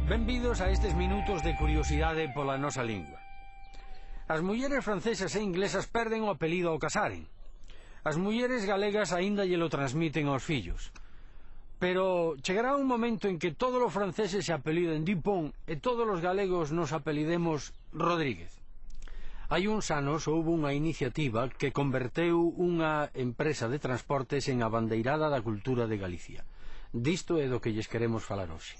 Benvidos a estes minutos de curiosidade pola nosa lingua. As mulleres francesas e inglesas perden o apelido ao casaren. As mulleres galegas aínda lle lo transmiten aos fillos. Pero chegará un momento en que todos os franceses se apeliden Dupont e todos os galegos nos apelidemos Rodríguez. Hai uns anos houve unha iniciativa que converteu unha empresa de transportes en a bandeirada da cultura de Galicia. Disto é do que lles queremos falar hoxe.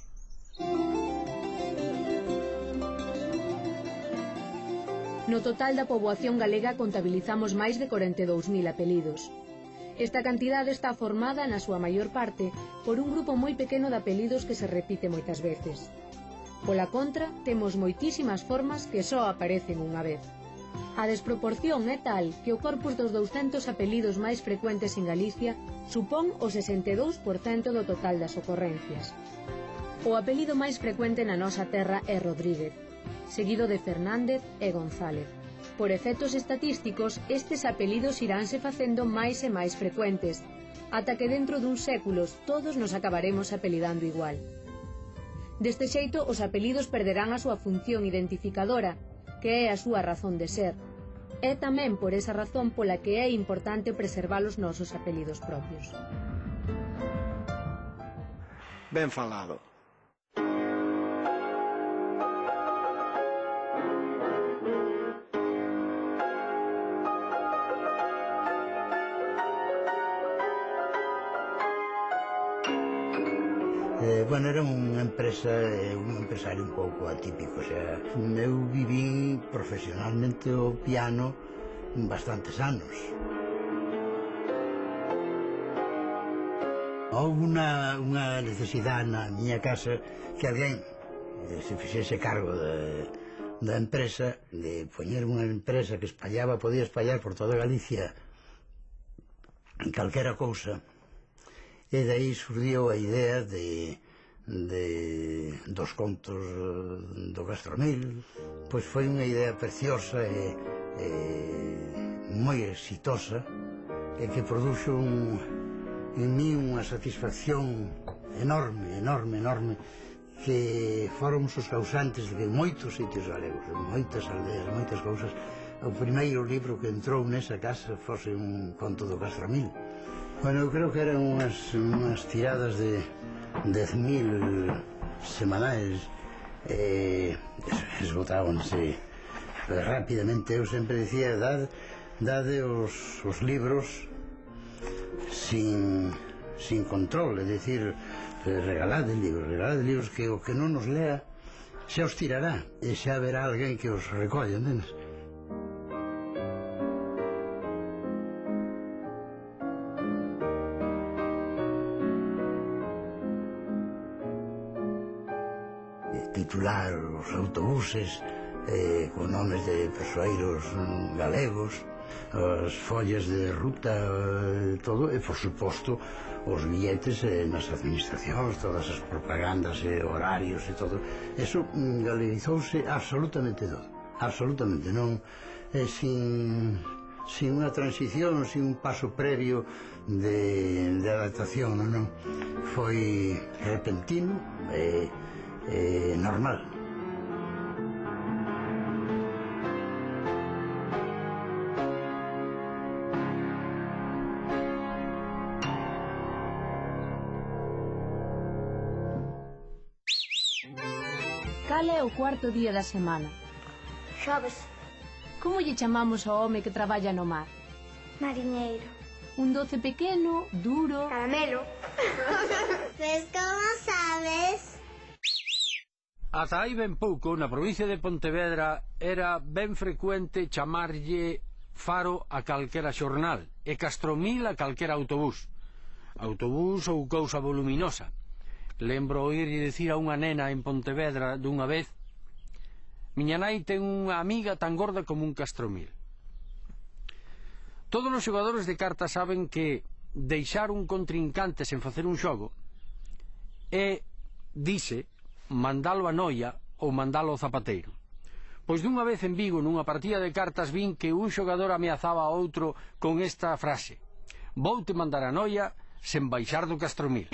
No total da poboación galega contabilizamos máis de 42.000 apelidos. Esta cantidade está formada, na súa maior parte, por un grupo moi pequeno de apelidos que se repite moitas veces. Pola contra, temos moitísimas formas que só aparecen unha vez. A desproporción é tal que o corpus dos 200 apelidos máis frecuentes en Galicia supón o 62% do total das ocorrencias. O apelido máis frecuente na nosa terra é Rodríguez, seguido de Fernández e González. Por efectos estatísticos, estes apelidos iránse facendo máis e máis frecuentes, ata que dentro duns séculos todos nos acabaremos apelidando igual. Deste xeito, os apelidos perderán a súa función identificadora, que é a súa razón de ser. É tamén por esa razón pola que é importante preservar os nosos apelidos propios. Ben falado. Bueno, era unha empresa, un empresario un pouco atípico, o sea, eu vivín profesionalmente o piano bastantes anos. Houve unha necesidade na miña casa que alguén se fixese cargo da empresa, de poñer unha empresa que podía espallar por toda Galicia en calquera cousa, e dai surdiu a idea dos contos do Castromil. Pois foi unha idea preciosa e moi exitosa, e que produxo en mí unha satisfacción enorme, que fóramos os causantes de que en moitos sitios galegos, en moitas aldeas, moitas cousas, o primeiro libro que entrou nesa casa fose un conto do Castromil. Bueno, eu creo que eran unhas tiradas de 10.000 semanais, esgotábanse rapidamente. Eu sempre dicía, dade os libros sin control, é dicir, regalade libros que o que non nos lea xa os tirará, e xa haberá alguén que os recolla, entendes? Titular os autobuses con nomes de persoeiros galegos, as follas de ruta, todo, e por suposto os billetes nas administracións, todas as propagandas e horarios e todo. Eso galeguizouse absolutamente todo, absolutamente, non, sin unha transición, sin un paso previo de adaptación, non, foi repentino e normal. Cal é o cuarto día da semana? Xoves. Como lle chamamos ao home que traballa no mar? Mariñeiro. Un doce pequeno, duro... Caramelo. Pues como sabes? Ata hai ben pouco, na provincia de Pontevedra, era ben frecuente chamarlle Faro a calquera xornal e Castromil a calquera autobús. Autobús ou cousa voluminosa. Lembro oírlle dicir a unha nena en Pontevedra dunha vez: miña nai ten unha amiga tan gorda como un Castromil. Todos os xogadores de cartas saben que deixar un contrincante sen facer un xogo é, dice, mandalo a noia ou mandalo ao zapateiro? Pois dunha vez en Vigo, nunha partida de cartas, vin que un xogador ameazaba a outro con esta frase: voute mandar a noia sen baixar do Castromil.